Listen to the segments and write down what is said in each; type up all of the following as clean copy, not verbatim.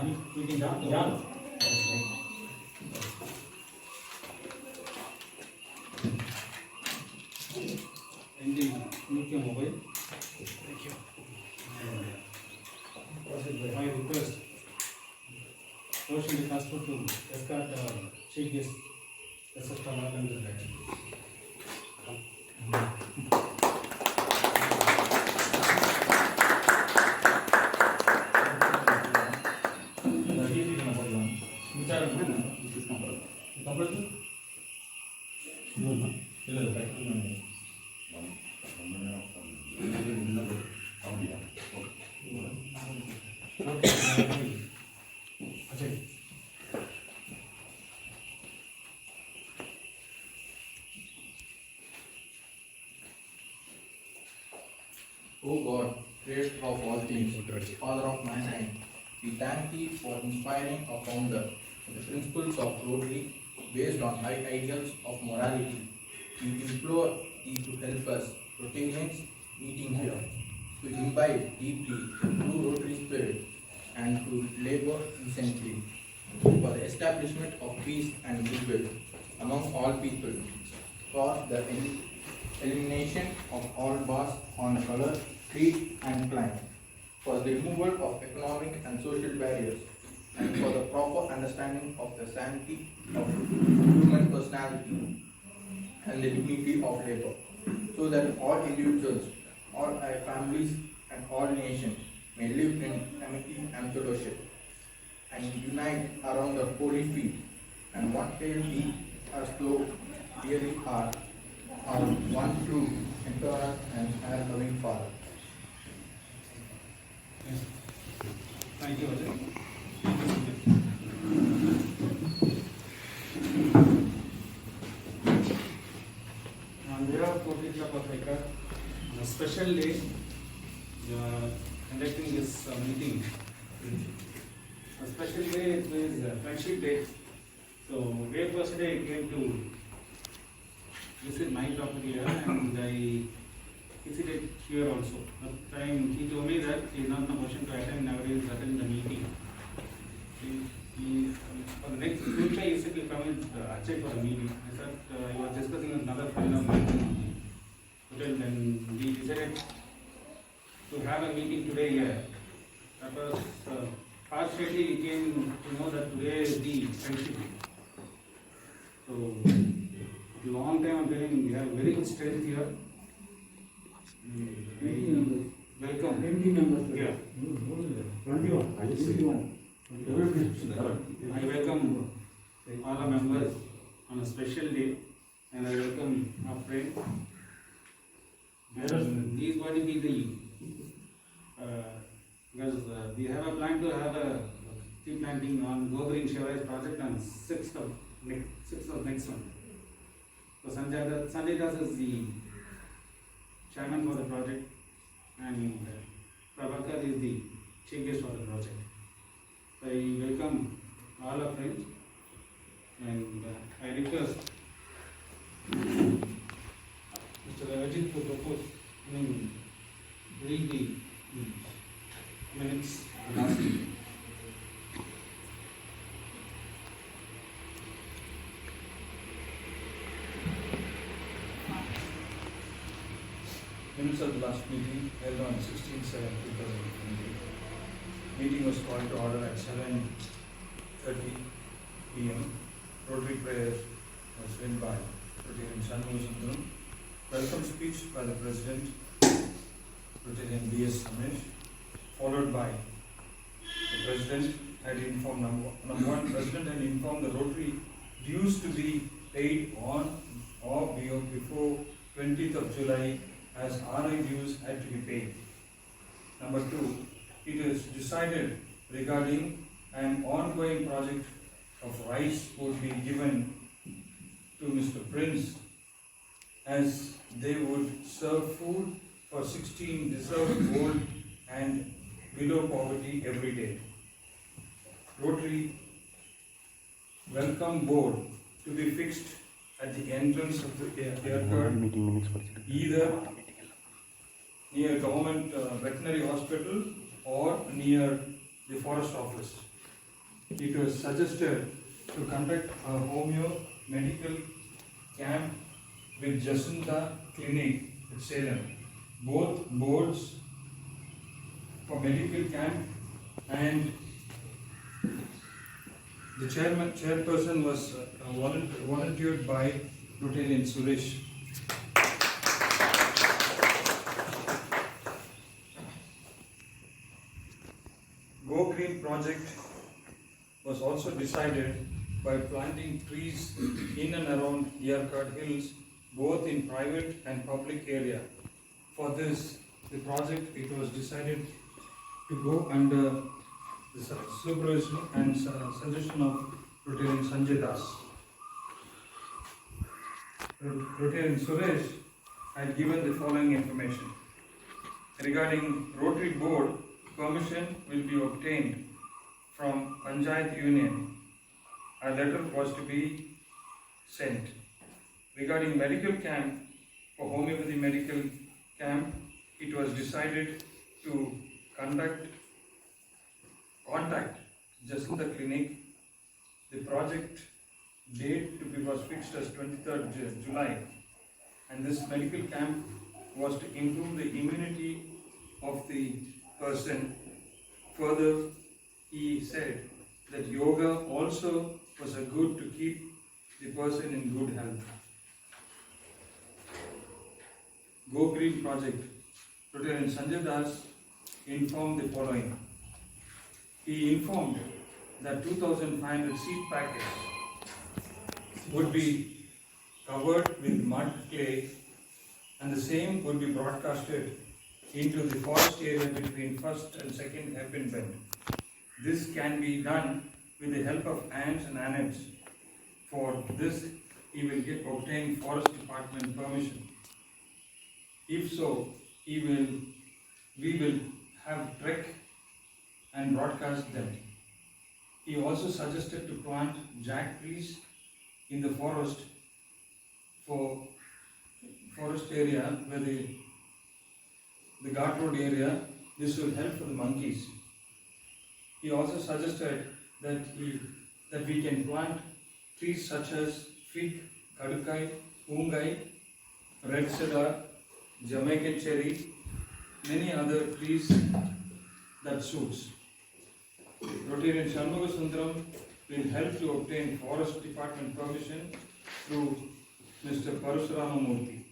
Meeting done. Andy, mute your mobile. Thank you. My request, motion is asked to escort chief guest, etc. and the like. O God, creator of all things, Father of mankind, we thank Thee for inspiring our founder the principles of Rotary based on high ideals of morality. We implore Thee to help us, Rotarians meeting here, to imbibe deeply the true Rotary spirit and to labor incessantly for the establishment of peace and goodwill among all people, for the elimination of all bars on color, creed and climate, for the removal of economic and social barriers, and for the proper understanding of the sanctity of human personality and the dignity of labor, so that all individuals, all our families and all nations may live in amity and fellowship, and unite around the holy feet, and one day be as though really are one true Emperor and our loving Father. Thank you, Ajay. On behalf of Rotary Club of Haikat, on a special day, conducting this meeting. A special day is Friendship Day. So, very first day I came to visit my property here and I visited here also. At the time he told me that he is not in a position to attend, never is attend the meeting. For the next future he said he'll come with Ajay for a meeting. I said he was discussing with another friend of mine in the hotel, and we decided to have a meeting today here. That was partially we came to know that today is the Friendship Day. So long time I'm telling we have very good strength here. Welcome. 20 members. Yeah. 21. I welcome all the members on a special day, and I welcome our friend. And he is going to be the because we have a plan to have a tree planting on Go Green Shivaraj project on 6th of next month. So Sanjay Das is the chairman for the project, and Prabhakar is the chief guest for the project. So I welcome all our friends, and I request Mr. Ajit to propose, read the minutes last meeting. Minutes of the last meeting held on 16/7/2020. Meeting was called to order at 7:30 p.m. Rotary prayer was led by Rotarian Shanmugha. Welcome speech by the President, Rotarian B.S. Ramesh, followed by the President had informed number one, President had informed the Rotary dues to be paid on or before 20th of July, as RI dues had to be paid. Number two, it is decided regarding an ongoing project of rice would be given to Mr. Prince, as they would serve food for 16 deserved old and below poverty every day. Rotary welcome board to be fixed at the entrance of the airport, either near government veterinary hospital or near the forest office. it was suggested to conduct a homeo medical camp with Jacinta Clinic at Salem. Both boards for medical camp and the chairperson was volunteered by Rotarian Suresh. Go Green project was also decided by planting trees in and around Yerkad Hills, both in private and public area. For this, the project, it was decided to go under the supervision and suggestion of Rotarian Sanjay Das. Rotarian Suresh had given the following information. Regarding Rotary Board, permission will be obtained from Panchayat Union. A letter was to be sent. Regarding medical camp, for homeopathy medical camp, it was decided to contact Jacinta Clinic. The project date to be was fixed as 23rd July, and this medical camp was to improve the immunity of the person. Further, he said that yoga also was a good to keep the person in good health. Go Green project, Rotarian Sanjay Das informed the following. He informed that 2,500 seed packets would be covered with mud clay, and the same would be broadcasted into the forest area between 1st and 2nd hairpin bend. This can be done with the help of ants and ants. For this, he will obtain forest department permission. If so, we will have trek and broadcast them. He also suggested to plant jack trees in the forest for forest area where the Ghat Road area. This will help for the monkeys. He also suggested that we can plant trees such as fig, kadukai, ungai, red cedar, Jamaican cherry, many other trees that suits. Rotarian Shanmuga Sundaram will help to obtain forest department permission through Mr. Parashurama Murthy.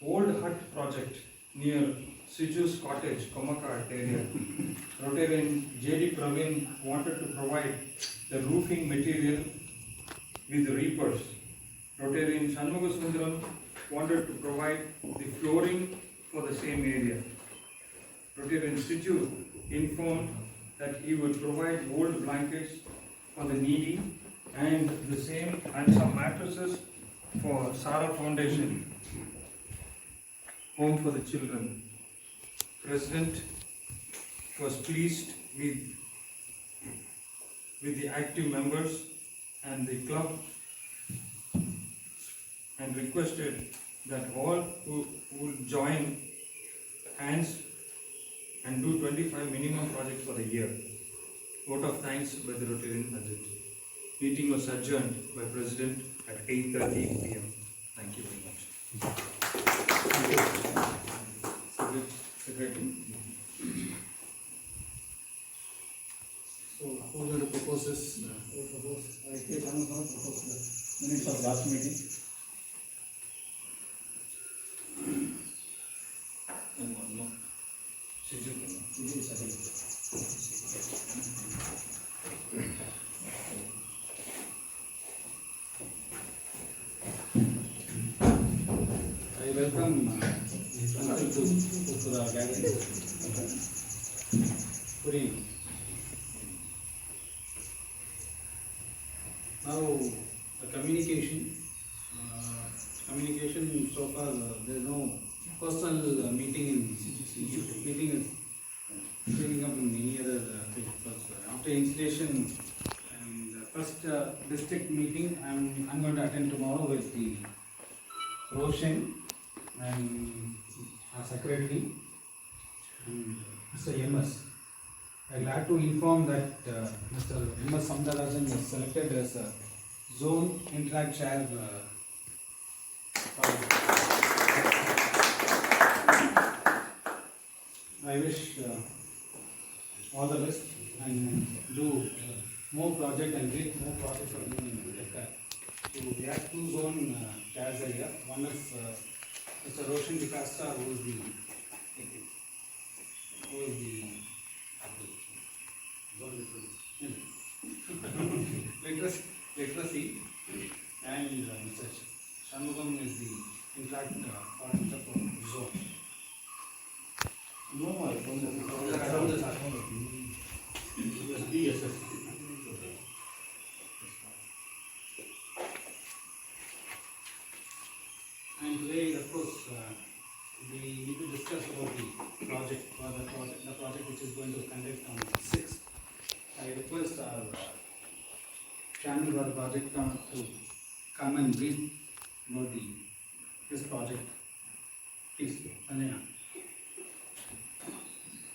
Old Hut project near Siju's cottage, Komakad area. Rotarian J.D. Praveen wanted to provide the roofing material with reapers. Rotarian Shanmuga Sundaram wanted to provide the flooring for the same area. Rotarian Siju informed that he would provide old blankets for the needy and the same and some mattresses for Sara Foundation, home for the children. President was pleased with the active members and the club and requested that all who would join hands and do 25 minimum projects for the year. Vote of thanks by the Rotarian budget. Meeting was adjourned by President at 8:30 p.m. Thank you very much. Secretary. So, who will propose this? I think I'm going to propose the minutes of last meeting. And one more. It is second. I welcome uncle to the gathering. Good evening. Now, the communication so far, there is no personal meeting in meeting is taking up in any other thing. After installation and first district meeting, I'm going to attend tomorrow with the Roshan and our secretary and Mr. MS. I'm glad to inform that Mr. M.S. Samdarajan was selected as a Zone Interact Chair. I wish all the best and do more project and get more projects for you in Decca. So we have two zone chairs here. One is Mr. Roshan Dicasta, who is the literacy, and Mr. Shanmugam is the interact coordinator for zone. No, I And today, of course, we need to discuss about the project which is going to conduct on 6th. I request our chairman of the project to come and brief about this project. Please, Anjana.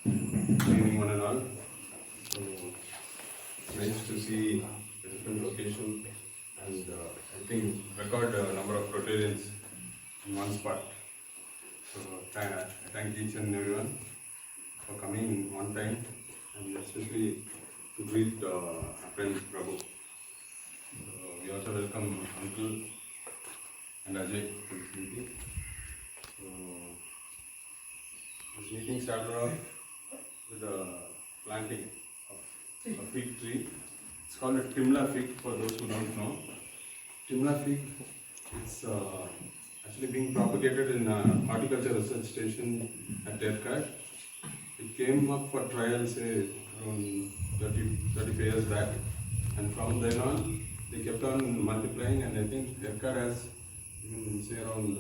Good evening, one and all. So, nice to see a different location and I think record number of Rotarians in one spot. So, I thank each and everyone for coming on time and especially to greet our friend Prabhu. We also welcome Uncle and Ajay to this meeting. So, this meeting started off with the planting of a fig tree. It's called a Timla fig for those who don't know. Timla fig, it's actually being propagated in horticulture research station at Terkad. It came up for trial, say, around 35 years back, and from then on, they kept on multiplying, and I think Terkad has even, say, around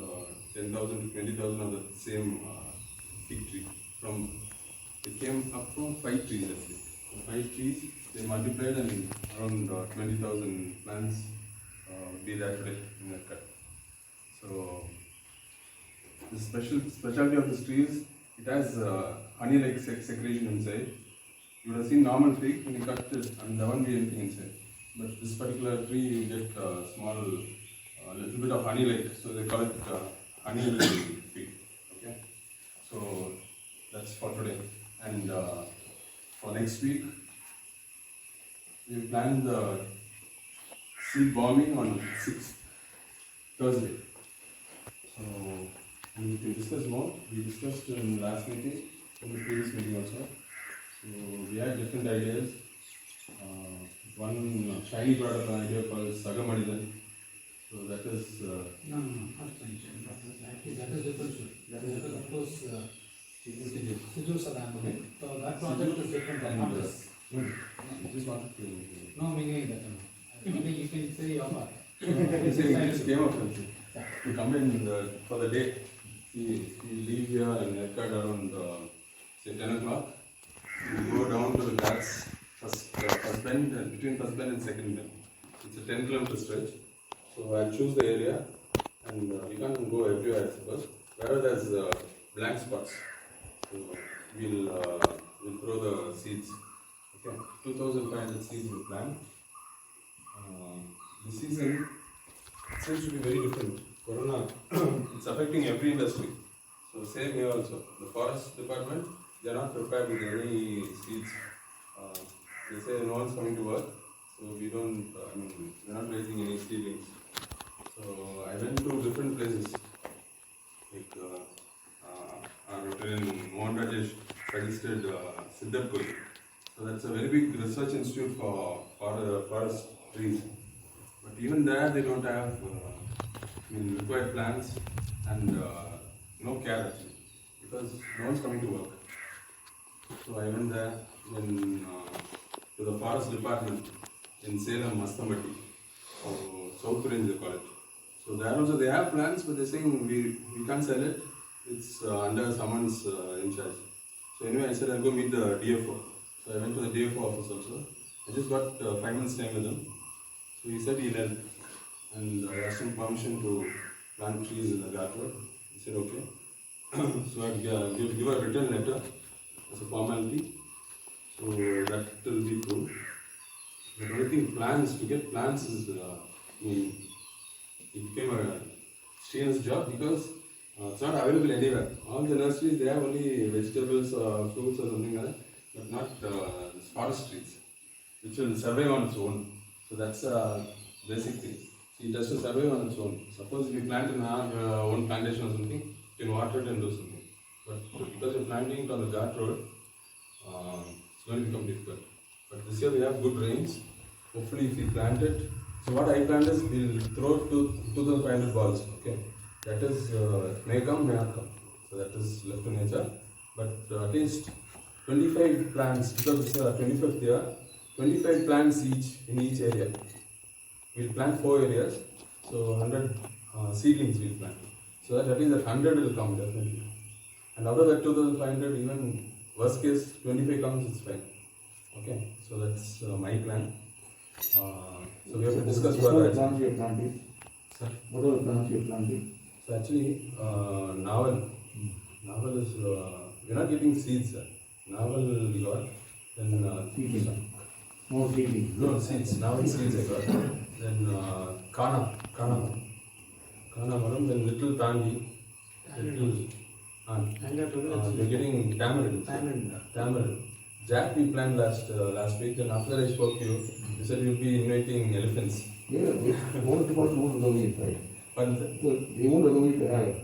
10,000 to 20,000 of the same fig tree. It came up from 5 trees actually. From 5 trees, they multiplied and around 20,000 plants would be there today in that cut. So, the specialty of this tree is it has honey-like secretion inside. You would have seen normal fig when you cut it and there won't be anything inside. But this particular tree, you get small, little bit of honey-like, so they call it honey fig. Okay, so that's for today. And for next week, we plan the seed bombing on 6th, Thursday. So we need to discuss more. We discussed in the last meeting, in the previous meeting also. So we had different ideas. One shiny brought up an idea called Sagamadidan. So that is. No, not mentioned. That is different. That is of course. Sidu Sadam. So that project is different than this. Just wanted to. No meaning that. Maybe you can say your part. We just came up with it. To come in for the day. We leave here and cut around say 10 o'clock. We go down to the ghats, first bend, between first bend and second bend. It's a 10-kilometer stretch. So I'll choose the area and we can't go everywhere I suppose. Wherever there's blank spots. So we'll throw the seeds. Okay, 2,500 seeds we plant. This season seems to be very different. Corona, it's affecting every industry. So same here also. The forest department, they are not prepared with any seeds. They say no one's coming to work, so we don't. We're not raising any seedlings. So I went to different places, like our Rotarian Mohan Rajesh suggested Siddharpur. So that's a very big research institute for forest trees. But even there, they don't have required plants and no care actually, because no one's coming to work. So I went there to the forest department in Salem, Mastambati, so South Range they call it. So there also they have plants, but they're saying we can't sell it. It's under someone's in charge. So anyway, I said I'll go meet the DFO. So I went to the DFO office also. I just got 5 minutes time with him. So he said he'll help. And I asked him permission to plant trees in the Ghat Road. He said okay. So I'd give a written letter as a formality. So that will be cool. The only thing plants, to get plants is, it became a strenuous job because it's not available anywhere. All the nurseries, they have only vegetables or fruits or something like that, but not forest trees, which will survive on its own. So that's a basic thing. It has to survive on its own. Suppose if you plant in our own plantation or something, you can water it and do something. But because you're planting it on the guard road, it's going to become difficult. But this year we have good rains. Hopefully if we plant it, so what I planned is we'll throw 2,500 balls. Okay, that is may come, may not come. So that is left to nature. But at least 25 plants, because it's 25th year, 25 plants each in each area. We'll plant 4 areas, so 100 seedlings we'll plant. So that at least that 100 will come definitely. And out of that 2,500, even worst case 25 comes, it's fine. Okay, so that's my plan. So we have to discuss What are the further. plants you are planting? Sir? What are the plants you are planting? So actually, navel. Navel is, we're not getting seeds, sir. Navel we got, then Seedling. More seedling. no seeds, navel seeds I got. Then kana madam, then little tangi, we're getting tamarind. Jack we planned last week, and after I spoke to you, you said you'll be inviting elephants. Yeah, they won't allow it, right? But So they won't allow it to have.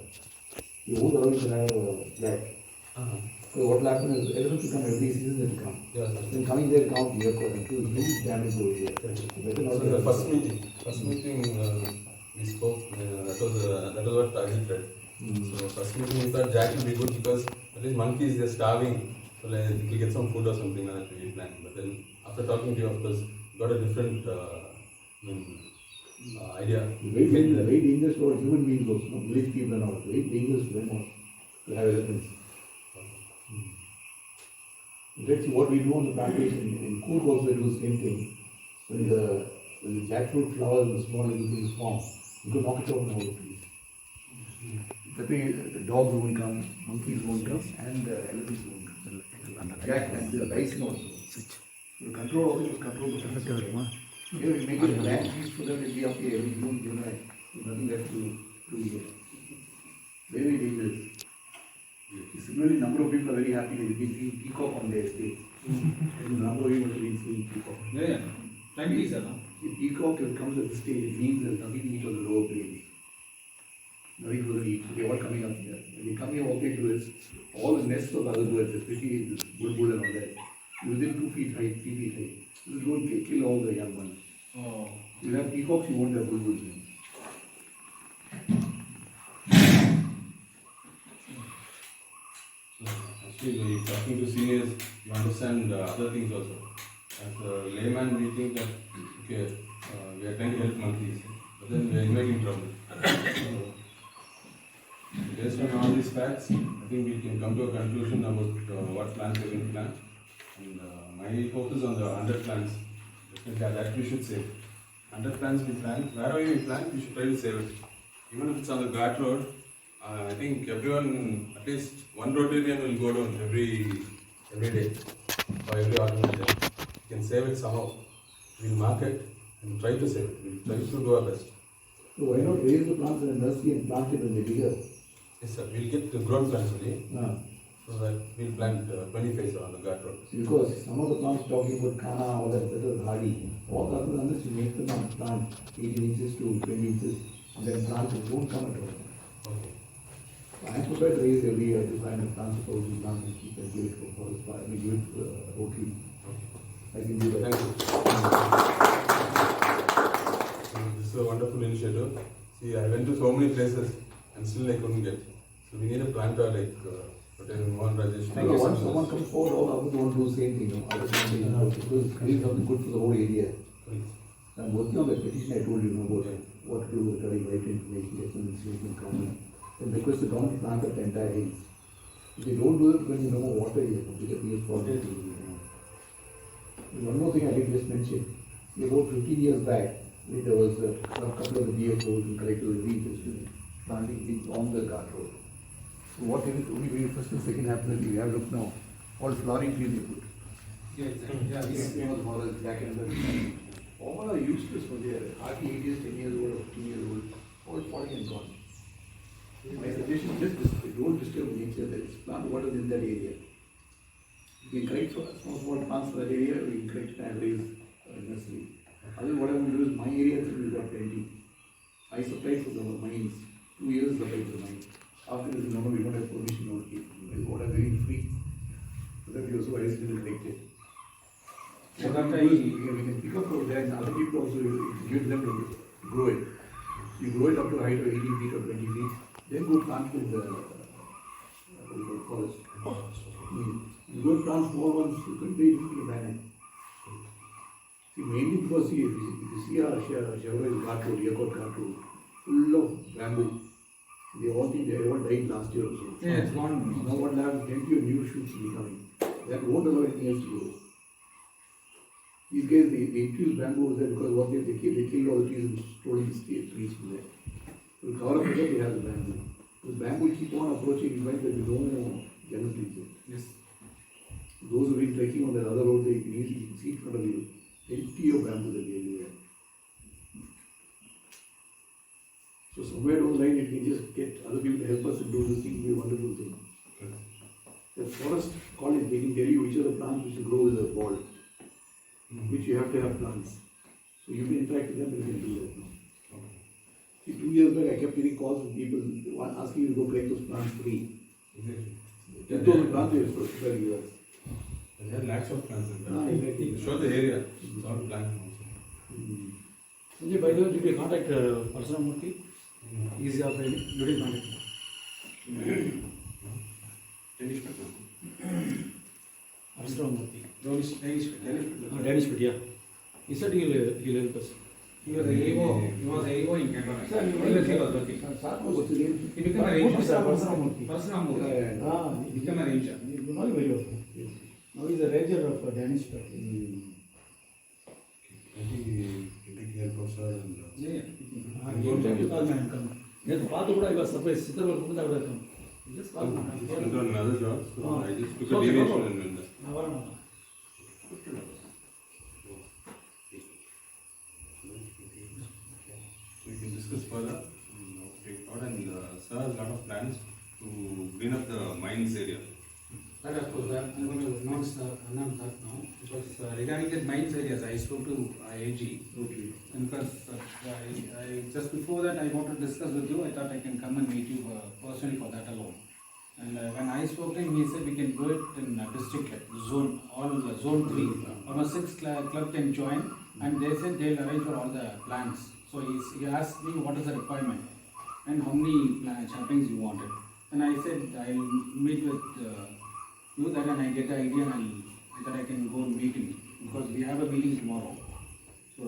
They won't allow it to have that. So what will happen is elephants will come every season they will come. yeah, Then coming there count here for them to huge damage over here. Better so not the have- first meeting we spoke, that was what Ajit read. So first meeting we thought Jack will be good because at least monkeys they're starving, so like we get some food or something like that we planned. But then after talking to you, of course, got a different idea. Very dangerous for human beings also, not village people and all. Very dangerous for them also to have elephants. Let's see what we do on the plantation. In Coorg also we do the same thing. When the jackfruit flowers, the small little things form, you can knock it off and all the trees. That way the dogs won't come, monkeys won't come, and the elephants won't come. Jack and the bison also. You control all this, control the fence. Here we make it land trees for them, it'll be up here every June, July. There's nothing left to here. Very dangerous. Similarly, number of people are very happy with the peacock on their estate. And the number of people have been seeing peacock. Yeah, plenty, sir. The peacock comes at the stage, it means there's nothing to eat on the lower plains. Nothing to eat, so they're all coming up here. When they come here, what they do is, all the nests of other birds, especially the bulbul and all that, within 2 feet height, 3 feet height, will go and kill all the young ones. Oh. You have peacocks, you won't have bulbuls. Actually, when you're talking to seniors, you understand other things also. As a layman, we think that okay, we are trying to help monkeys, but then we are inviting trouble. So, based on all these facts, I think we can come to a conclusion about what plants we are going to plant. And my focus on the 100 plants. Definitely, that we should save. 100 plants we plant. Wherever we plant, we should try to save it. Even if it's on the guard road. I think everyone, at least one Rotarian will go down every day or every organization. We can save it somehow. We'll mark it and try to save it. We'll try to do our best. So why not raise the plants in the nursery and plant it when they're bigger? Yes, sir. We'll get the grown plants only. So that we'll plant 25 on the guard road. Because some of the plants talking about kana, all that is hardy. All the other unless you make them on plant 18 inches to 20 inches, and then plant it won't come at all. Okay. I am prepared to raise every year to find a plant suppose you plant and keep and give it for forest fire, we give it Rotary. I can do that. Thank you. This is a wonderful initiative. See, I went to so many places and still I couldn't get. So we need a planter like Rotarian Mohan Rajesh. Thank you. Once someone comes forward, all others want to do the same thing, other things, because it's doing something good for the whole area. I'm working on the petition I told you about what to do regarding right information, get some information coming. And request the government to plant up the entire hills. If they don't do it, when you know water is a bigger problem. One more thing I did just mention. About 15 years back, there was a couple of the DFOs and collectively interested in planting things on the guard road. So what is it, only when first and second happens, we have looked now, all flowering trees they put. Yeah, exactly. Yeah, These this, famous models back in the all are useless for their hardly 8 years, 10 years old, or 15 years old, all falling and gone. My suggestion is just don't disturb nature, there is plant what is in that area. We can correct for small plants for that area, we can correct and raise nursery. Otherwise, what I want to do is my area we've got plenty. I supplied for the mines, 2 years supplied for the mines. After this, no, we don't have permission to keep, what I'm doing free. So that we also wisely neglected. So What that we do is we can pick up from that and other people also give them to grow it. You grow it up to a height of 18 feet or 20 feet, then go plant with the forest. You go plant small ones, you can pay it to banana. See, mainly because if you see our Chevrolet Ghat Road, Yakot Ghat Road, full of bamboo. They all think they all died last year or so. yeah, it's gone. Now what happens, plenty of new shoots will be coming. That won't allow anything else to grow. These guys, they infuse bamboo over there because what they kill all the trees and storing the trees from there. So to cover up with that, they have the bamboo. The bamboo keep on approaching, you find that you don't know jungle trees there. Yes. Those who have been trekking on that other road, they can easily see in front of you. Plenty of bamboo that they everywhere. So somewhere down the line, if we just get other people to help us and do this thing, it will be a wonderful thing. The forest college, they can tell you which are the plants which will grow with the ball, which you have to have plants. So you can interact with them and you can do that now. See, 2 years back, I kept getting calls from people asking you to go collect those plants free. 10,000 plants we are supposed to sell you. There are lakhs of plants in Ah, there. exactly. Show the area, it's all planting also. Sanjay, by the way, did you contact Parasuramurthy? Is your friend? Did you contact him? Parasuramurthy. Danish, yeah. He said he'll help us. He was AO in Canada. Sir, He was working. What's the name? He became a ranger. Parasuramurthy. Parasuramurthy. Ah, He became a ranger. You know him very well. Now he's a ranger of Danish family. Yeah. He called me and come. Yes, Patu Kuda, I was surprised. Sitar was Kuda would have come. He just called me. Went on another job, so I just took a Okay, deviation no and went there. We can discuss further. Take thought and sir has a lot of plans to clean up the mines area. But of course, I'm going to announce that now, because regarding the mines areas, I spoke to AG. Okay. And because I just before that, I want to discuss with you, I thought I can come and meet you personally for that alone. And when I spoke to him, he said we can do it in district level, zone 3. Almost 6 club can join, and they said they'll arrange for all the plans. So he asked me what is the requirement and how many chaplains you wanted. And I said I'll meet with you that and I get the idea and that I can go and meet him because we have a meeting tomorrow. So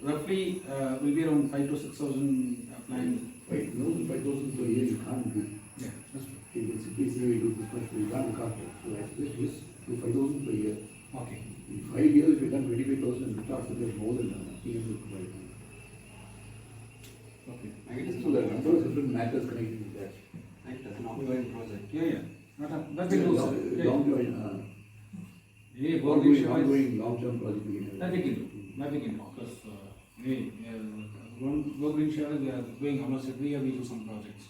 roughly will be around 5,000 to 6,000 plans. 5,000 per year you can't do. Yeah, that's true. You can simply say we do this much, we can't look after. So I suggest do 5,000 per year. Okay. In 5 years, if you done 25,000, look after that more than enough. He is right. Okay. I guess so there are number of different matters connected with that. That's an ongoing project. Yeah. That we do, sir. Yeah, Ongoing long-term project we can that have. we can do. That we can do. Because Go Green Share, we are doing almost every year we do some projects.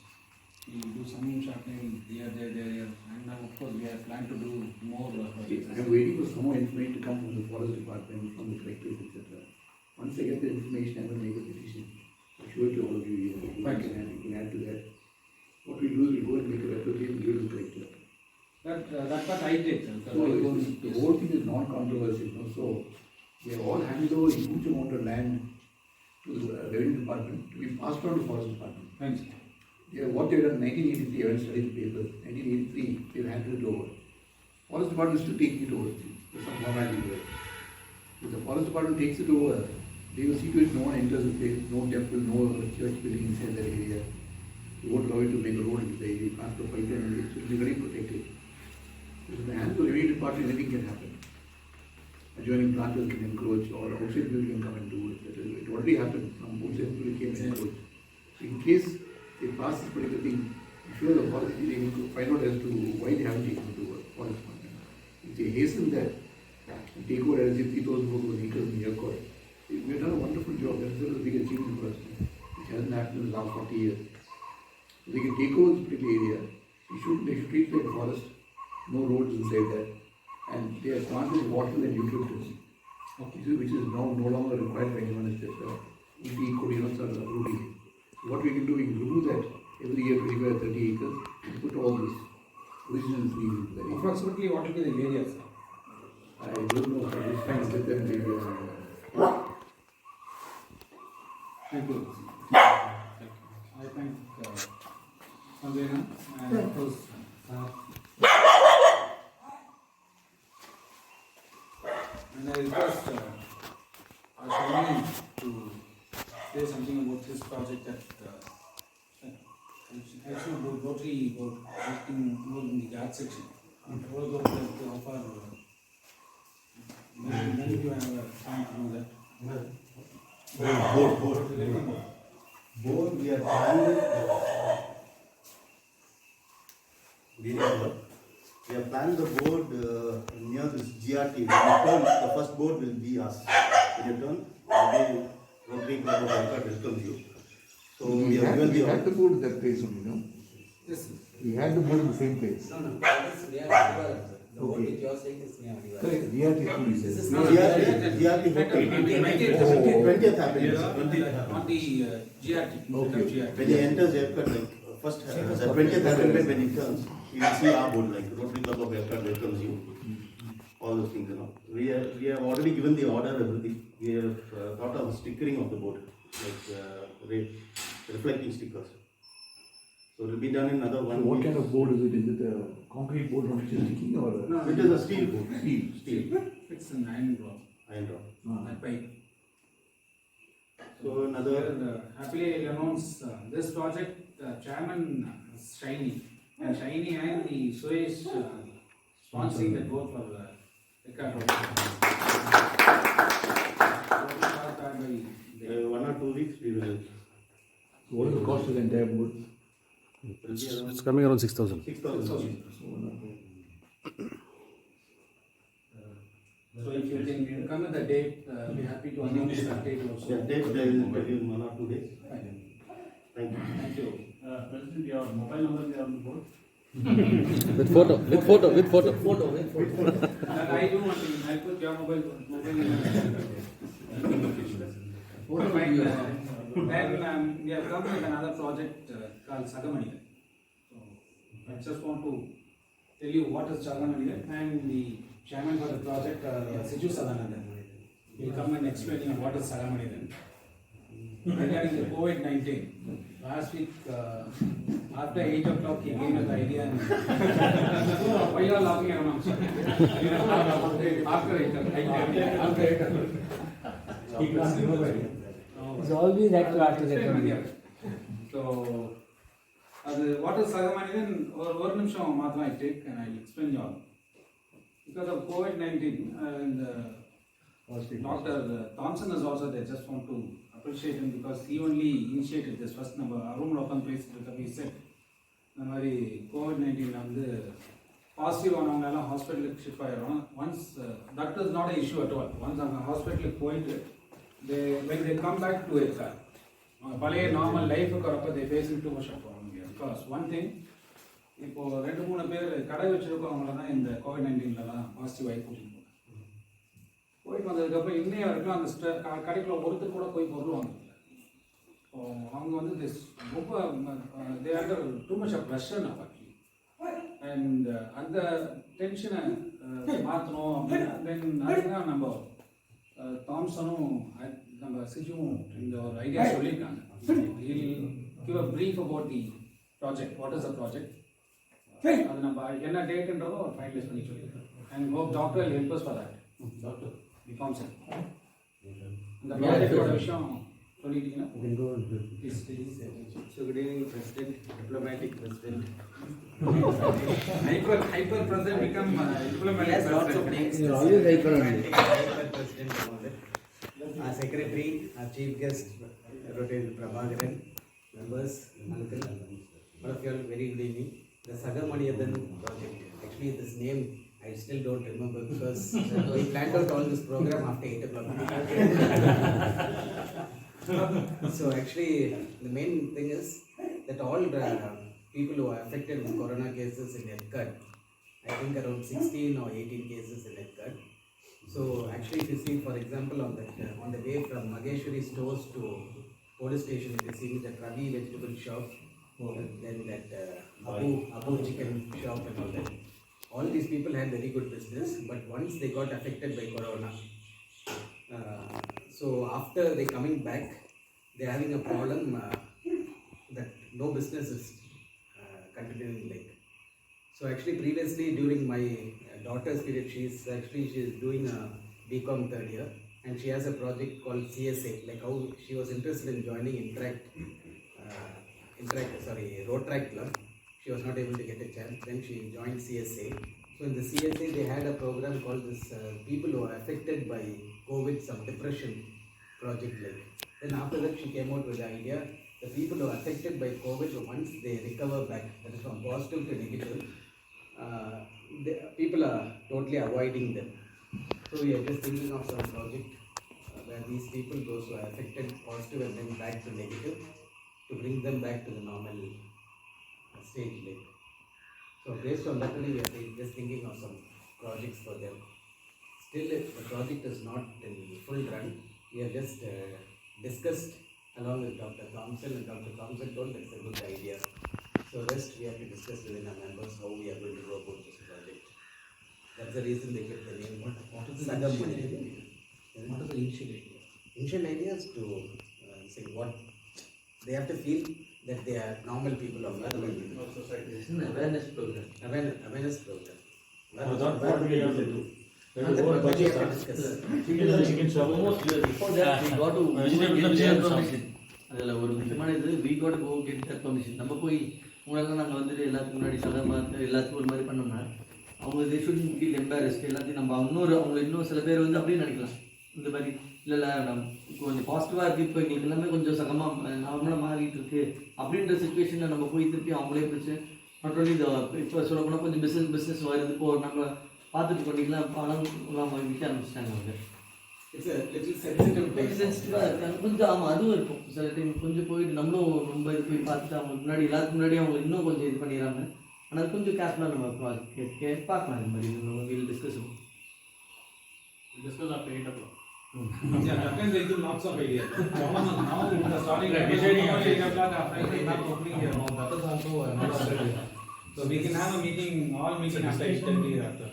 We do some sharpening here, there, and now of course we have planned to do more projects. I am waiting for some more information to come from the forest department, from the collectors, etc. Once I get the information, I will make a decision. I'm sure to all of you, you can add to that. What we do is we go and make a replication and give it to the collector. That's what I did. Sir. So the whole thing is non-controversial, so we have all handed over a huge amount of land to the revenue department to be passed on to forest department. Thanks. What they done in 1983, I went studying the papers, 1983, they've handed it over. Forest department is to take it over, there's some formality there. If the forest department takes it over, they will see to it no one enters the place, no temple, no church building inside that area. They won't allow it to make a road into the area, can't put pipeline, it will be very protected. If in the hands of the revenue department, anything can happen. Adjoining planters can encroach, or outside people can come and do it. It already happened, some outside people came and encroached. So in case they pass this particular thing, I'm sure the forest, they will find out as to why they haven't taken it over, forest department. If if they hasten that, and take over as if 3,400 acres in Yerkot, we've done a wonderful job. That's a big achievement for us, which hasn't happened in the last 40 years. So they can take over this particular area. They should treat it like a forest, no roads inside that, and they have planted water and eucalyptus, which is now no longer required by anyone. It's just Uti, Kodinos are approving. So what we can do, we can remove that every year 25 or 30 acres and put all this original trees into that area. Approximately what will be the area, sir? I don't know, I just find that them maybe Thank you. I thank Sanjayna and of course, and I request our chairman to say something about this project that actually about Rotary about acting more in the guard section. What about the offer? When do you have a time to know that? Board, we are planning. We have planned the board near this GRT. In return, the first board will be us. In return, the Rotary Club of Yerkot welcomes you. So we have given we the had the board at that place only, no? Yes. We had the board in the same place. No, that is reality. The vote which you are saying is reality. Correct, reality only. This is No, not GRT reality. 20th happened. On the GRT. When he enters Yerkot, like first, the 20th happened when he turns, you will see our board, like Rotary Club of Yerkot welcomes you. All those things, you know. We have already given the order, everything. We have thought of stickering of the board, like reflecting stickers. So it will be done in another So 1 what week. kind of board is it? Is it a concrete board on which is sticking or a? No, It is a steel board. Steel. It's an iron rod. Iron rod. That pipe. So another. Happily I'll announce this project, chairman is Shiny. And Shiny and the Suez sponsoring that both for the 1 or 2 weeks we will. So what is the cost of the entire board? It will be around It's coming around 6,000. 6,000. So if you can come with the date, be happy to announce that date also. Yeah, date I will tell you in 1 or 2 days. Fine. Thank you. Thank you. President, your mobile number is on the board? With photo. And I do one thing, I put your mobile. Then we have come with another project called Sagamanigan. So I just want to tell you what is Sagamanigan, and the chairman for the project, Siju Sadanandan, will come and explain you what is Sagamanigan. Regarding the COVID-19, last week after 8 o'clock he gave us the idea. And why you are laughing around? After 8 o'clock. It's always after that. So, what is Sagamanigan? One nimsham mathram I take and I will explain you all. Because of COVID-19 and Dr. Thompson is also there. Just want to appreciate him because he only initiated this first number. Arum Lokam place he said, COVID-19 positive on hospital shift once that is not an issue at all. Once on hospital point, when they come back to it, normal life they facing too much of problem here. Because one thing, இப்போ 2-3 பேர் கடை வச்சிருக்கவங்கள தான் இந்த COVID-19ல positive ஆகி போயிட்டு வந்ததுக்கப்புறம் இன்னைய வரைக்கும் அந்த கடைக்குள்ள ஒருத்தர் கூட போய் பொருள் வாங்கல. அவங்க வந்து ரொம்ப they under too much of pressure now actually. And அந்த டென்ஷனை மாற்றணும் அப்படின்னா தென் அதுதான் நம்ம தாம்சனும் நம்ம சிஜுவும் இந்த ஒரு ஐடியா சொல்லியிருக்காங்க. He'll give a brief about the project. What is the project? அது நம்ம என்ன டேட்ன்றதோ ஒரு ஃபைனலைஸ் பண்ணி சொல்லியிருக்கோம். And hope doctor will help us for that. Doctor, the Thompson. இந்த ப்ராஜெக்டோட விஷயம் சொல்லிட்டீங்கன்னா So good evening, President, diplomatic President. hyper president become diplomatic. Yes, lots of names. You're always hyper on it. Hyper President among it. Our secretary, our chief guest, Rotary Prabhakaran, members, uncle, all of you all very good evening. The Sagamanigan project, actually this name I still don't remember because we planned out all this program after 8 o'clock. So actually, the main thing is that all the people who are affected with corona cases in Edcard, I think around 16 or 18 cases in Edcard. So actually, if you see, for example, on the way from Mageshwari stores to police station, if you see that Ravi vegetable shop, then that Abu chicken shop and all that. All these people had very good business, but once they got affected by corona, so after they coming back, they're having a problem that no business is continuing like. So actually previously during my daughter's period, she is doing a BCom third year, and she has a project called CSA, like how she was interested in joining Rotaract Club. She was not able to get a chance, then she joined CSA. So in the CSA they had a program called this people who are affected by COVID, some depression project like. Then after that she came out with the idea, the people who are affected by COVID, once they recover back, that is from positive to negative, people are totally avoiding them. So we are just thinking of some project where these people, those who are affected positive and then back to negative, to bring them back to the normal stage like. So based on that only we are just thinking of some projects for them. Still if the project is not in full run, we have just discussed along with Dr. Thompson, and Dr. Thompson told that's a good idea. So rest we have to discuss within our members how we are going to go about this project. That's the reason they kept the name. What is the initial idea? What is the initial idea? Initial idea is to say what they have to feel that they are normal people of normal people. It's an awareness program. Awareness program. What we have to do. But we have to discuss. Almost before that we got to get their permission. அதில் ஒரு முக்கியமான இது we got to go get their permission. நம்ம போய் உங்களெல்லாம் நாங்கள் வந்துட்டு எல்லாத்துக்கும் முன்னாடி எல்லாத்துக்கும் ஒரு மாதிரி பண்ணோம்னா அவங்க they shouldn't feel embarrassed. எல்லாத்தையும் நம்ம அவங்க இன்னும் சில பேர் வந்து அப்படியே நினைக்கலாம் இந்த மாதிரி இல்லை நம்ம கொஞ்சம் பாசிட்டிவாக இருக்குது, இப்போ எங்களுக்கு எல்லாமே கொஞ்சம் சகமாக நார்மலாக மாறிட்டு இருக்கு அப்படின்ற சுச்சுவேஷனில் நம்ம போய் திருப்பி அவங்களே பிடிச்சி நாட் ஒன்லி இப்போ சொல்ல போனால் கொஞ்சம் பிஸ்னஸ் வருது, இப்போ நம்ம பார்த்துட்டு பண்ணிக்கலாம் பணம்லாம் விற்க ஆரம்பிச்சிட்டாங்க அவங்க. சென்சிட்டிவாக இருக்காங்க கொஞ்சம். ஆமாம் அதுவும் இருக்கும் சில டைம் கொஞ்சம் போயிட்டு நம்மளும் ரொம்ப இது போய் பார்த்துட்டு அவங்க முன்னாடி எல்லாத்துக்கு முன்னாடி அவங்க இன்னும் கொஞ்சம் இது பண்ணிடுறாங்க. ஆனால் கொஞ்சம் கேர்ஃபுல்லாக நம்ம பார்க்கலாம் இந்த மாதிரி wheel discuss after 8 o'clock. Yeah, sometimes they give lots of ideas. Now starting at 8 o'clock after opening their mouth. That is also another idea. So we can have a meeting, all meeting after 8:30 after.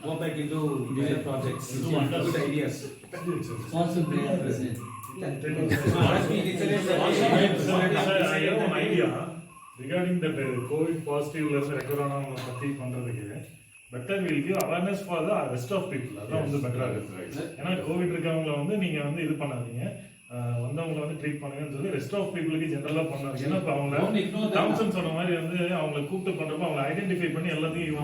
Go back into their projects, good ideas. Responsible president. I have an idea regarding that COVID positive recover ஆனவங்க பத்தி பண்றதுக்கு better will give awareness for the rest of people. அதான் வந்து பெட்டராக இருக்குது. ஏன்னா Covid இருக்கவங்கள வந்து நீங்கள் வந்து இது பண்ணாதீங்க, வந்தவங்களை வந்து ட்ரீட் பண்ணுங்கன்னு சொல்லி ரெஸ்ட் ஆஃப் பீப்புளுக்கு ஜென்ரலாக பண்ணாங்க. ஏன்னா இப்போ அவங்க தாம்சன் சொன்ன மாதிரி வந்து அவங்களை கூப்பிட்டு பண்ணுறப்ப அவங்களை ஐடென்டிஃபை பண்ணி எல்லாத்தையும்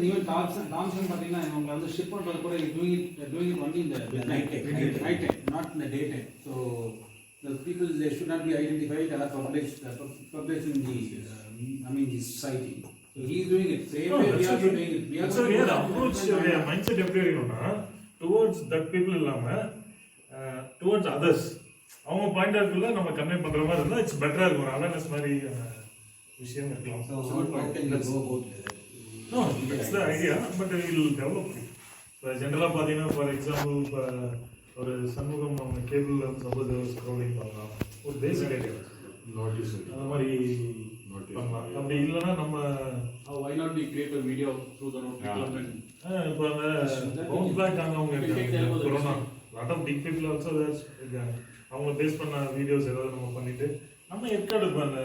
Even Thompson பார்த்தீங்கன்னா அவங்க வந்து ஷிப் பண்ணுறது கூட doing it only in the night time, not in the daytime. So the people, they should not be identified or published in the society. So he is doing it. Same way we are doing it. So we are approach mindset எப்படி இருக்கும்னா towards that people இல்லாம towards others. அவங்க point of வியூல நம்ம convey பண்ற மாதிரி இருந்தா it's பெட்டரா இருக்கும். அவேர்னஸ் மாதிரி விஷயம் இருக்கலாம். No, that's the idea, but we will develop it. இப்போ ஜென்ரலாக பார்த்தீங்கன்னா ஃபார் எக்ஸாம்பிள் இப்போ ஒரு சண்முகம் அவங்க கேபிள் சப்போஸ் ஸ்க்ரோலிங் பண்ணலாம், ஒரு பேசிக் ஐடியா நோட்டீஸ் அந்த மாதிரி பண்ணலாம். அப்படி இல்லைன்னா நம்ம why not we create a video through the club and இப்போ அந்த பவுன்ஸ் பேக் ஆனவங்க இருக்காங்க corona, lot of big people also இருக்காங்க. அவங்க பேஸ் பண்ண வீடியோஸ் ஏதாவது நம்ம பண்ணிட்டு நம்ம ஏற்காடு இப்போ அந்த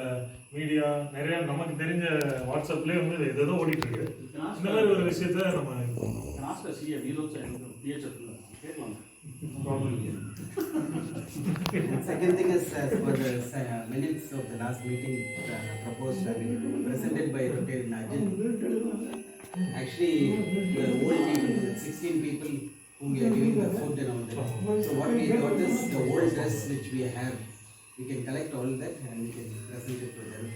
மீடியா நிறைய நமக்கு தெரிஞ்ச வாட்ஸ்அப்லேயே வந்து எதோ ஓடிட்டு இருக்கு. இந்த மாதிரி ஒரு விஷயத்த நம்ம Second thing is for the minutes of the last meeting proposed, presented by Rotary Najin. Actually, the old people, 16 people whom we are giving the food and all that. So what we got is the old dress which we have. We can collect all that and we can present it to them.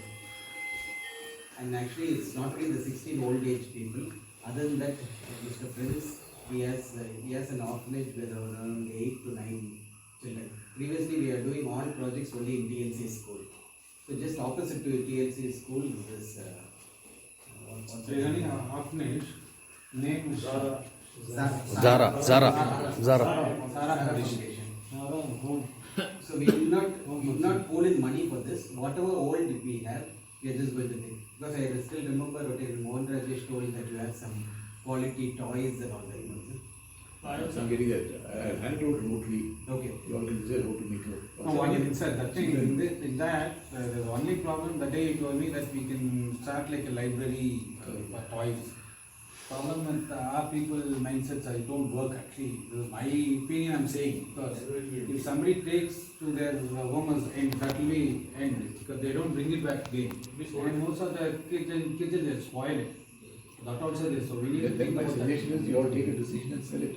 And actually, it's not only the 16 old age people. Other than that, Mr. Prince, he has an orphanage with around 8 to 9 children. Previously, we are doing all projects only in TLC school. So just opposite to TLC school is this. There is only an orphanage name is Zara. Zara Foundation. So we did not pull in money for this. Whatever old we have, we are just going to take. Because I still remember what Mohan Rajesh told that you have some quality toys and all that. I'm getting that. I'll hand it over to Rotary. Okay. You already said how to make it. no, only, sir, the thing in that, the only problem that day he told me that we can start like a library for toys. Problem with our people mindsets, I don't work actually. This is my opinion I'm saying, because if somebody takes to their home as end, that will be end, because they don't bring it back again. And most of the kids they spoil it. That also there, so we need to Then think my about that. suggestion is you all take a decision and sell it.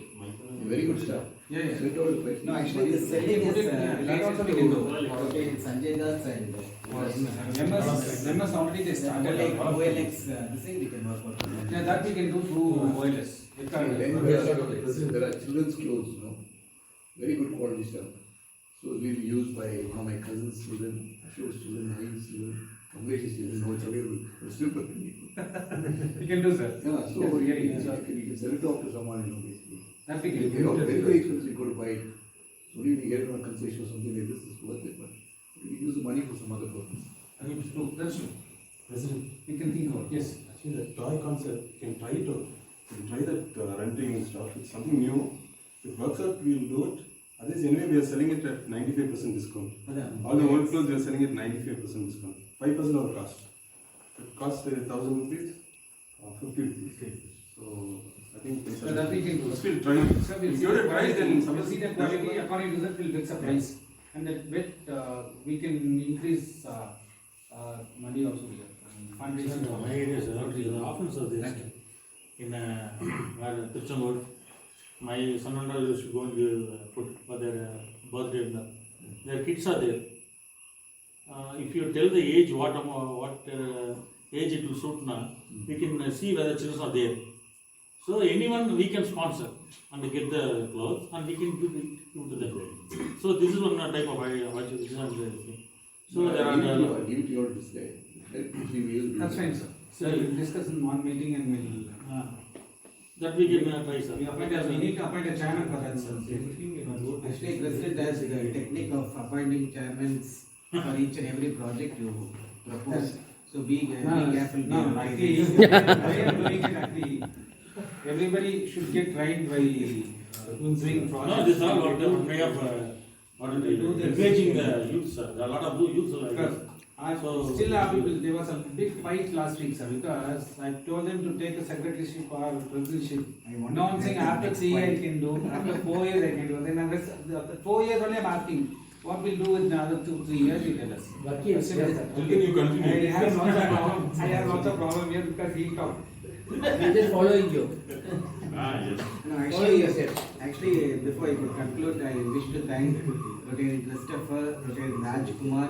Very good stuff. Yeah. So it all depends. No, actually, the selling is that also we can do. Sanjay Das and MS already they started. OLX, the same we can work out. Yeah, that we can do through wireless. Then there are children's clothes, you know, very good quality stuff. So it will be used by one of my cousins' children, Ashok's children, Naeem's children, Kamlesh's children, no, it's available. It's still continuing. We can do, sir. Yeah, so you can sell it off to someone, you know, basically. That we can You know, do. very expensive, you go to buy it. So you get it on concession or something like this, it's worth it, but you use the money for some other purpose. I mean, it's true, that's true. President, We can think about it. Yes. actually the toy concept, you can try that renting stuff. It's something new. If it works out, we'll do it. Otherwise, anyway, we are selling it at 95% discount. All the old clothes we are selling at 95% discount. 5% of the cost. It costs 1,000 rupees, 50 rupees. So I think So that we can do. we'll try it. So we'll If see you the have a price, then we'll somebody see the quality, according to that we'll fix a price. And that bit, we can increase money also here. Fundraising. My idea is often so this in Tiruchendur, my son-in-law used to go and give food for their birthday. Their kids are there. If you tell the age, what age it will suit now, we can see whether children are there. So anyone we can sponsor and get the clothes and we can give to them. So this is one type of idea what you say. So there are Give it to your display. That's fine, sir. So we'll discuss in one meeting and we'll. that we can try, sir. We need to appoint a chairman for that, sir. Actually, President has the technique of appointing chairmen for each and every project you propose. So be careful. No, actually, way of doing it actually, everybody should get trained by doing projects. No, this is all what the way of engaging the youth, sir. There are a lot of youth like this. So still our people, there was a big fight last week, sir, because I told them to take a secretaryship or presidentship. Now I'm saying after 3 years I can do, after 4 years I can do. Then after 4 years only I'm asking, what we'll do with the other 2-3 years, you tell us. You continue. I have lots of problems. I have lots of problems here because he'll talk. We're just following you. Yes. No, actually, before I could conclude, I wish to thank Rotary Christopher, Rotary Rajkumar,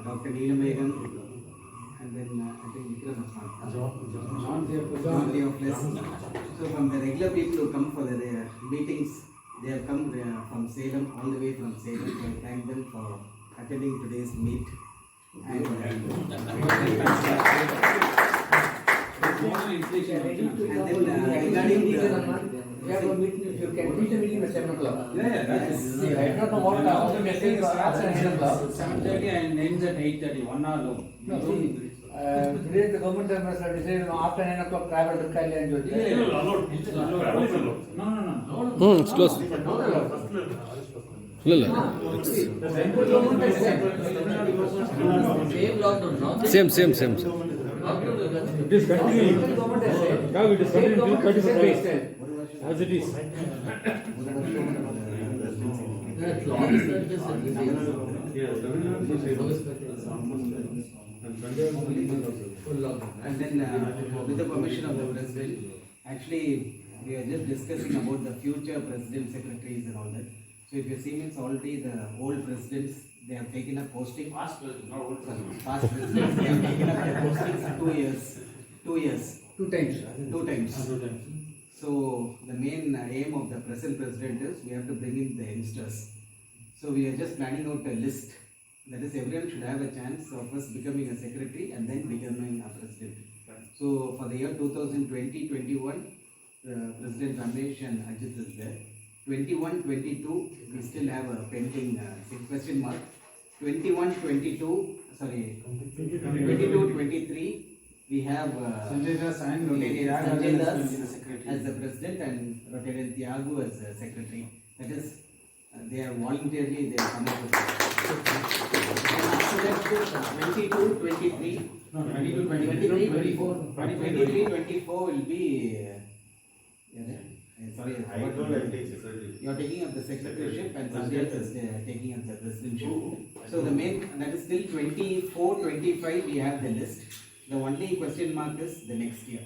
Dr. Neelamegan, and then I think John Theophilus. So from the regular people who come for the meetings, they have come from Salem, all the way from Salem. So I thank them for attending today's meet. And regarding We have a meeting, you can meet the meeting at 7 o'clock. Yes. I don't know what the meeting starts at 7 o'clock. 7:30 and ends at 8:30, 1 hour long. No, today the government has decided after 9 o'clock travel to Kali and Jyoti. No. It's close. Central government has said. Same lockdown, no? Same. It is continuing. Central government has said. Now it is continuing till 31st. As it is. And then, with the permission of the president, actually, we are just discussing about the future president, secretaries and all that. So if you see, it's already the old presidents, they have taken up posting. Past presidents, they have taken up their postings. 2 years. 2 years. Two times. 2 times. So the main aim of the present president is we have to bring in the youngsters. So we are just planning out a list. That is, everyone should have a chance of first becoming a secretary and then becoming a president. So for the year 2020-21, President Ramesh and Ajit is there. 21-22, we still have a pending question mark. 22-23, we have Sanjay Das and Rotarian Tyagarajan Sanjay is Das going to be the secretary. as the president and Rotarian Thiagu as the secretary. That is, they are voluntarily they are coming to this. And after that, 22-23, No, 22-24. 23-24 will be. Sorry, I told I'll take secretary. you are taking up the secretaryship and Sanjay is taking up the presidentship. So the main, that is still 24-25 we have the list. The only question mark is the next year,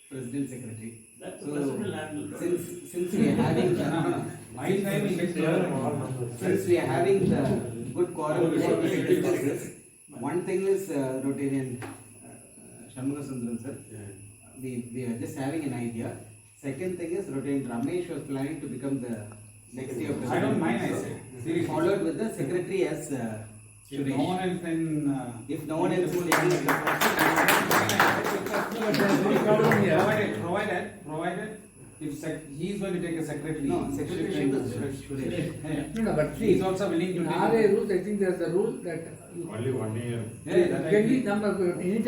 president secretary. That's So, the president will handle. Since we are having the, My time is next year. since we are having the good quorum, we should discuss this. One thing is Rotarian Shanmugha Sundaram sir, we are just having an idea. Second thing is Rotarian Ramesh was planning to become the next year president. I don't mind, I say. Seriously. Followed with the secretary as If Suresh. no one else then. If no one else is taking the Provided, if he is going to take a secretary. No, secretaryship is Suresh. Yeah. No, but He see, is also willing to in take. RA rules, I think there's a rule that Only 1 year. Yeah, that I can be agree. any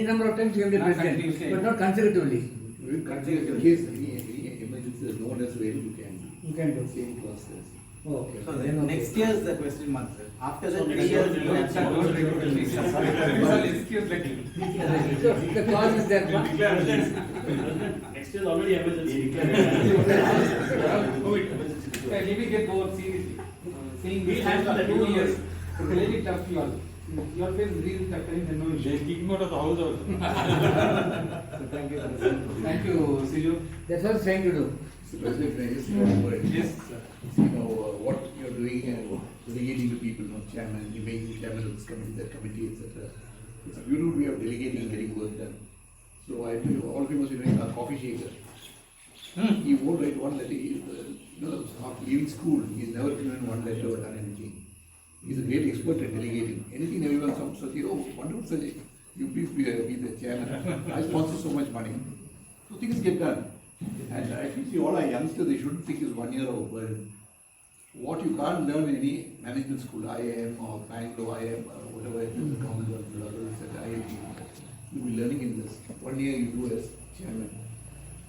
number of times you can be Not president, continuously. but not consecutively. In case any emergency, no one else available, You can do. same process. Oh, okay. So Then okay. next year is the question mark, sir. After that, So 3 next years year we will have have to Don't regulate me, sir. Sorry. It's all excuse letting. So the clause is there, but Next year is already emergency. Let me get more seriously. Seeing We this handle for that, 2 you know. years, it's really tough for you all. Your face is really tough, then no issue. They kick him out of the house also. Thank you, sir. Thank you, Siju. that's what I'm trying to do. So President, may I just say one word? Yes, sir. You know, what you're doing and delegating to people, not chairman, you make the chairman of this committee, that committee, etc. It's a beautiful way of delegating and getting work done. So I feel all of you must be doing a coffee shaker. He won't write one letter, after leaving school, he's never given one letter or done anything. He's a great expert at delegating. Anything everyone comes to say, oh, wonderful Sanjay, you please be the chairman. I sponsor so much money. So things get done. And I think see, all our youngsters, they shouldn't think it's 1 year of a burden. What you can't learn in any management school, IIM or Bangalore, IIM, whatever it is, the Commonwealth, etc., IIT, you'll be learning in this. 1 year you do as chairman.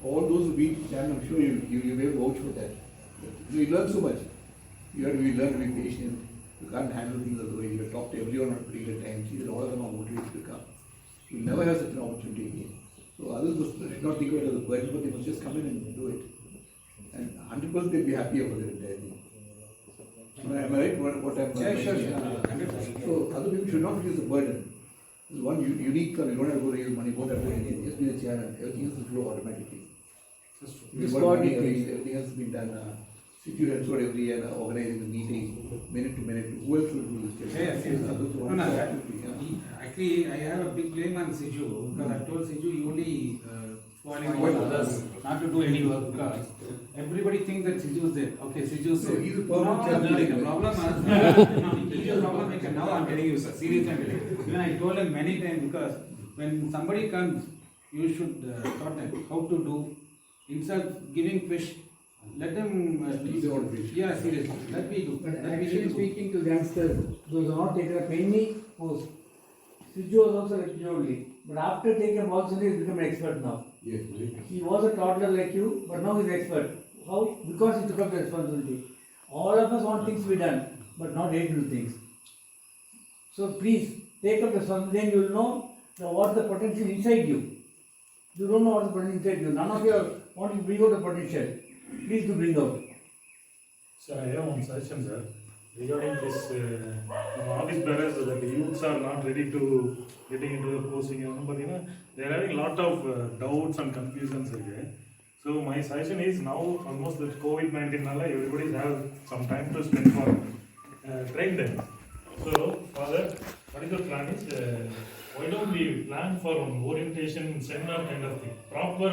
All those who be chairman, I'm sure you will vouch for that. You learn so much. You have to learn to be patient. You can't handle things all the way. You have to talk to everyone at particular times. All of them are motivated to come. You'll never have such an opportunity again. So others should not think of it as a burden, but they must just come in and do it. And 100% they'll be happy about their entire thing. Am I right? What I'm Yeah, sure, mentioning? sure. 100%. So other people should not feel it's a burden. It's one unique term. You don't have to raise money, don't have to do anything. Just be the chairman. Everything else will flow automatically. This What body money, thing. everything else has been done. City heads every year organizing the meeting, minute to minute. Who else will do this? Yes, yes. Others No, want no, to that- do it, yeah. Actually, I have a big blame on Siju, because I told Siju you only spoiling all others not to do any work, because everybody thinks that Siju is there. Okay, Siju is No, there. he's a permanent No, chairman the anyway. problem is, no, he is a problem maker. Now I'm telling you, sir, seriously I'm telling you. Even I told him many times, because when somebody comes, you should taught them how to do. Instead of giving fish, let them. Teach them how to fish. Yeah, seriously, let me do. But Let me actually do. speaking to youngsters, those who are not taken up any post, Siju was also like you only. But after taking up also, he has become an expert now. Yes, very He was a toddler like you, but now he's an expert. How? Because he took up the responsibility. All of us want things to be done, but not ready to do things. So please, take up the responsibility, then you will know what the potential inside you. You don't know what the potential inside you. None of you want to bring out the potential. Please do bring out. So I have one suggestion, sir. Regarding this, all these barriers that the youths are not ready to getting into the posting, but they are having a lot of doubts and confusions again. So my suggestion is now almost with COVID-19, everybody have some time to spend for train them. So for that, what is the plan is, why don't we we plan for an orientation seminar kind of thing, proper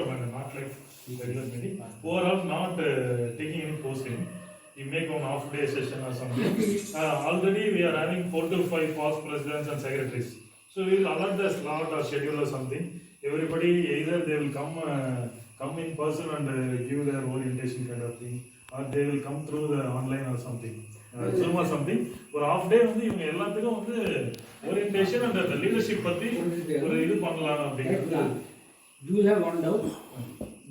manner, not like regular meeting. Overall, not taking any posting. We make one half day session or something. Already we are having 4 to 5 past presidents and secretaries. So we will allot the slot or schedule or something. Everybody either they will come in person and give their orientation kind of thing, or they will come through the online or something. Zoom or something. ஒரு half day வந்து இவங்க எல்லாத்துக்கும் வந்து orientation and the leadership பத்தி ஒரு இது பண்ணலாம் அப்படிங்கிறது. Do you have one doubt?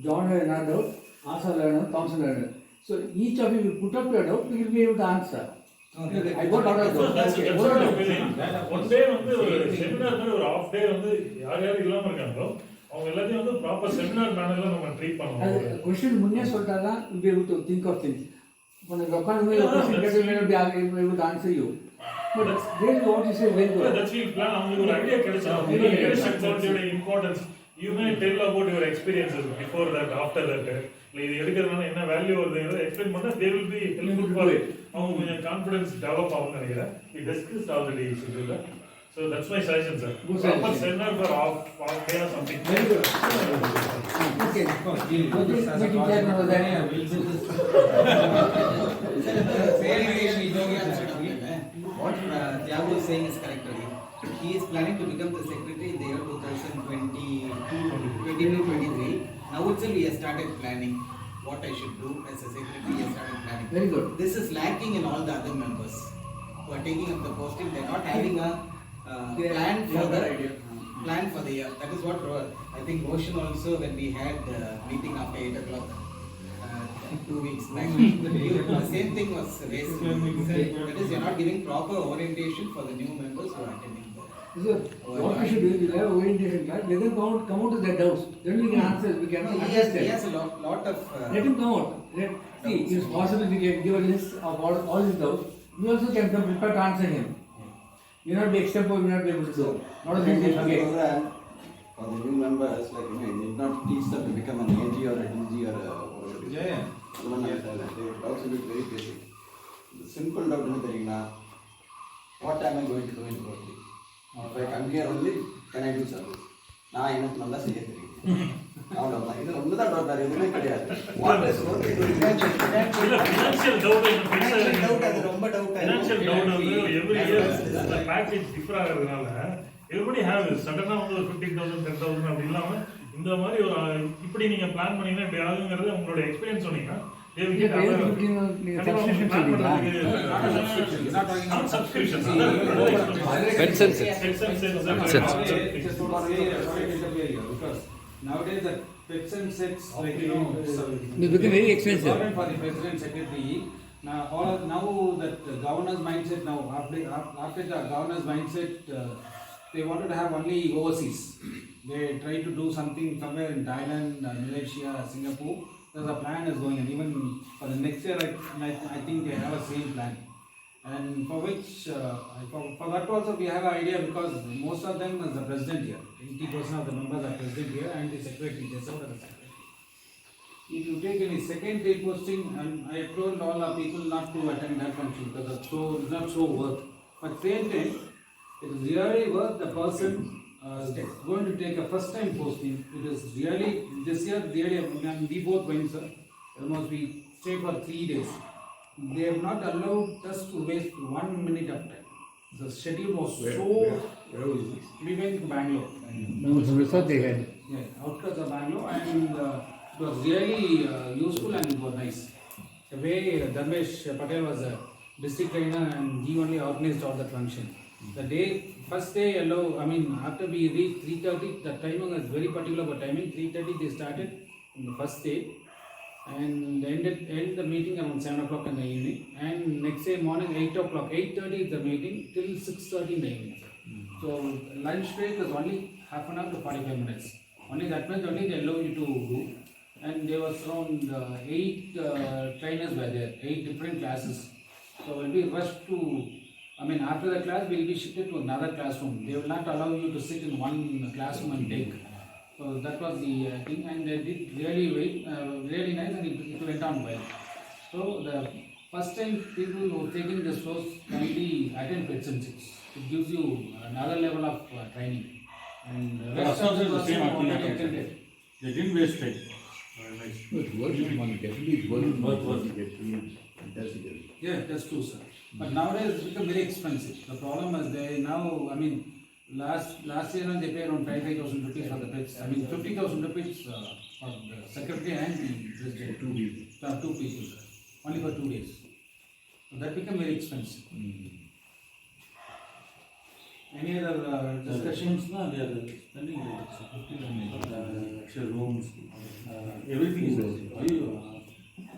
John had another doubt, Asa had another, Thompson had another. So each of you will put up your doubt, we will be able to answer. I got all of those. That's what I'm feeling. One day வந்து ஒரு seminar மாதிரி ஒரு half day வந்து யார் யார் இல்லாம இருக்காங்களோ அவங்க எல்லாத்தையும் வந்து ப்ராப்பர் செமினார் மேனர்ல நம்ம ட்ரீட் பண்ணணும். கொஸ்டின் முன்னே சொல்லிட்டாதான் we'll be able to think of things. When you come away, question may not be able to answer you. But then what you say very good. That's your plan. அவங்களுக்கு ஒரு idea கிடைச்சா leadership quality importance. You may tell about your experiences before that, after that. இது எடுக்கிறதுனால என்ன value வருதுங்கிறத explain பண்ணா they will be helpful for it. அவங்க கொஞ்சம் confidence develop ஆகும்னு நினைக்கிறேன். We discussed already schedule. So that's my suggestion, sir. Proper seminar for half day or something. Very good. Okay. What Thiago is saying is correct. He is planning to become the secretary in the year 2022-23. Now itself we have started planning what I should do as a secretary. We have started planning. Very good. This is lacking in all the other members who are taking up the posting. They are not having a plan for the year. That is what I think Roshan also, when we had meeting after 8 o'clock 2 weeks back, the same thing was raised. That is, you are not giving proper orientation for the new members who are attending. So what we should do is we have orientation class. Let them come out to their doubts. Then we can answer. We can understand. He has a lot of. Let him come out. See, it is possible we can give a list of all his doubts. We also can come prepared to answer him. You not be extempore, we not be able to do. Not a thing forget. For the new members, like you need not teach them to become an AG or a DG or whatever it is. Yeah. They doubts will be very basic. The simple doubt is what am I going to do in Rotary? If I come here only, can I do service? நான் எனக்கு நல்லா செய்ய தெரியும். அவ்வளவுதான். இது ஒண்ணுதான் doubt, வேற எதுவுமே கிடையாது. What is Rotary doing? Financial doubt அது ரொம்ப டவுட். Financial doubt வந்து every year the package differ ஆகிறதுனால everybody have சடனா வந்து ஒரு 50,000 10,000 அப்படி இல்லாம இந்த மாதிரி ஒரு இப்படி நீங்க பிளான் பண்ணீங்கன்னா இப்படி ஆகுங்கிறது உங்களோட எக்ஸ்பீரியன்ஸ் சொன்னீங்கன்னா subscription. Because nowadays the pets and sets, like they become very expensive for the president secretary. Now that the governor's mindset, now after the governor's mindset, they wanted to have only overseas. They try to do something somewhere in Thailand, Malaysia, Singapore. There's a plan is going on. Even for the next year, I think they have a same plan. And for which, for that also we have an idea, because most of them is the president here. 80% of the members are president here and the secretary, they serve as the secretary. If you take any secondary posting, and I have told all our people not to attend that function because it's not so worth. But same time, it is really worth the person going to take a first time posting. It is really, this year, really, we both went, sir. Almost we stayed for 3 days. They have not allowed us to waste 1 minute of time. The schedule was we went to Bangalore. No, the result they had. Yeah, outskirts of Bangalore, and it was really useful and it was nice. The way Dharmesh Patel was a district trainer and he only organized all the function. The first day, after we reached 3:30, the timing was very particular about timing. 3:30 they started on the first day and end the meeting around 7 o'clock in the evening. And next day morning 8 o'clock, 8:30 is the meeting till 6:30 in the evening. So lunch break was only half an hour to 45 minutes. Only that much only they allow you to do. And there was around 8 trainers were there, 8 different classes. So when we rushed to, after the class we will be shifted to another classroom. They will not allow you to sit in one classroom and take. So that was the thing, and they did really nice, and it went on well. So the first time people who are taking this course kindly attend Pets and Six. It gives you another level of training. And That's also the same already activity. attended. They didn't waste time. Nice. It's worth money, definitely it's worth to get fantastic. Yeah, that's true, sir. But nowadays it's become very expensive. The problem is they now, I mean, last year they paid around 5,000 rupees for the pets. I mean, 50,000 rupees for the secretary and the president. 2 people. 2 people, sir. Only for 2 days. So that became very expensive. Any other discussions? No, they are spending extra rooms, everything is there.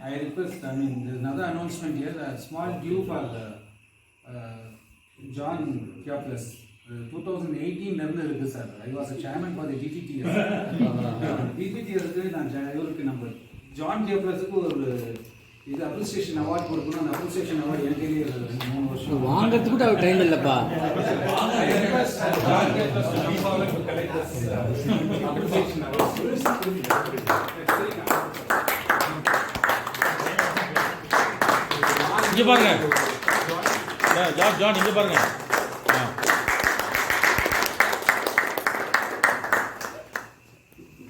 I request, I mean, there's another announcement here, a small due for John Theophilus. 2018 இருக்கு sir. I was a chairman for the DTTS. DTTS நான் இவருக்கு நம்ம John தியோப்ளஸுக்கு ஒரு இது appreciation award கொடுக்கணும். அந்த appreciation award என் கையிலே 3 வருஷம் வாங்கிறதுக்கு கூட அவர் டைம் இல்லைப்பா. இங்க பாருங்க ஜான் இங்க பாருங்க.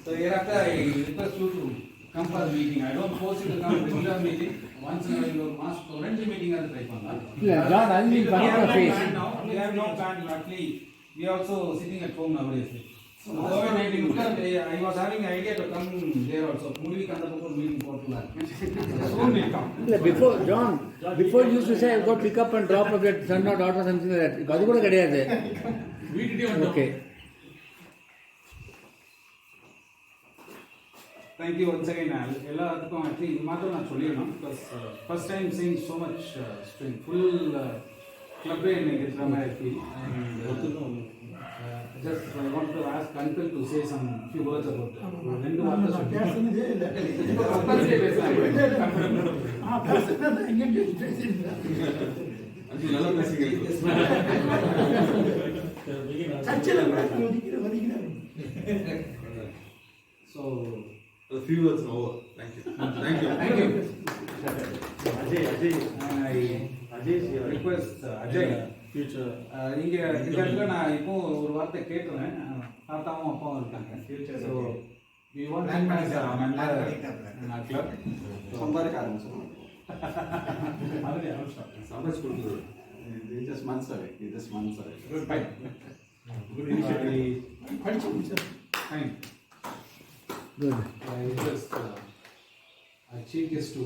So hereafter I request you to come for the meeting. I don't force you to come to regular meeting. Once in a while you must friendly meeting as try பண்ணலாம். Yeah, John, I will come to face. We have no plan. Actually, we are also sitting at home nowadays. So I was having an idea to come there also. Maybe come the meeting for tonight. Soon will come. Before John, before you used to say I go pick up and drop of your son or daughter something like that. அது கூட கிடையாது. Okay. Thank you once again. எல்லாத்துக்கும் actually இது மாத்திரம் நான் சொல்லிடணும். Because first time seeing so much strength, full club இன்னைக்கு இருக்கிற மாதிரி feel. And just I want to ask Uncle to say some few words about ரெண்டு வார்த்தை சொல்லுங்க. So The few words over. Thank you. Thank you. Thank you. Ajay. And I request Ajay. Future. இங்க இந்த இடத்துல நான் இப்போ ஒரு வார்த்தை கேட்கிறேன். தாத்தாவும் அப்பாவும் இருக்காங்க. So we want to as a member in our club. சம்பாதிக்க ஆரம்பிச்சோம். அதுல அவசரம். சம்பாதிச்சு கொடுக்குறது. It's just months away. It's just months away. Good fine. Good initiative. Fine. Good. I request our chief guest to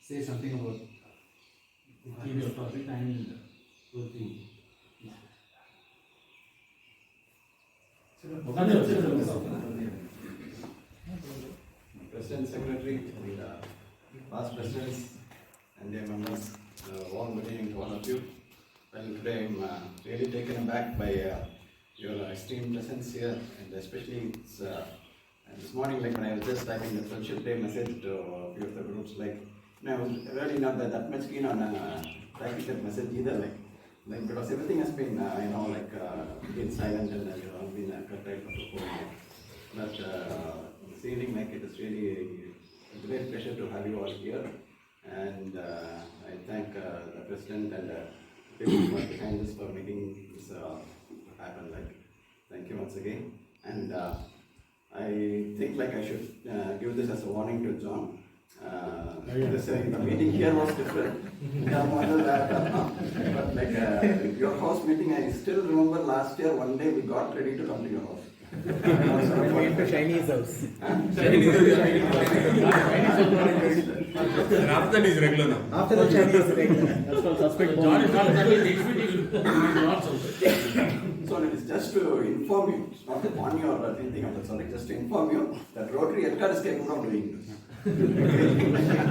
say something about the previous project and working. President, Secretary, and past presidents and their members, warm good evening to all of you. Well, today I'm really taken aback by your extreme presence here, and especially it's, this morning, like when I was just typing the Friendship Day message to a few of the groups, like, I was really not that much keen on typing that message either, like because everything has been, been silent and been curtailed for the whole night. But this evening, like, it is really a great pleasure to have you all here, and I thank the President and people who are behind this for making this happen. Like, thank you once again, and I think like I should give this as a warning to John. The meeting here was different. But like your house meeting, I still remember last year, one day we got ready to come to your house. We went to Chinese house. And after that is regular now. After the Chinese regular. That's called suspect. John is not coming next week. So it is just to inform you, it's not to warn you or anything of that sort, just to inform you that Rotary Headquarters is capable of doing this.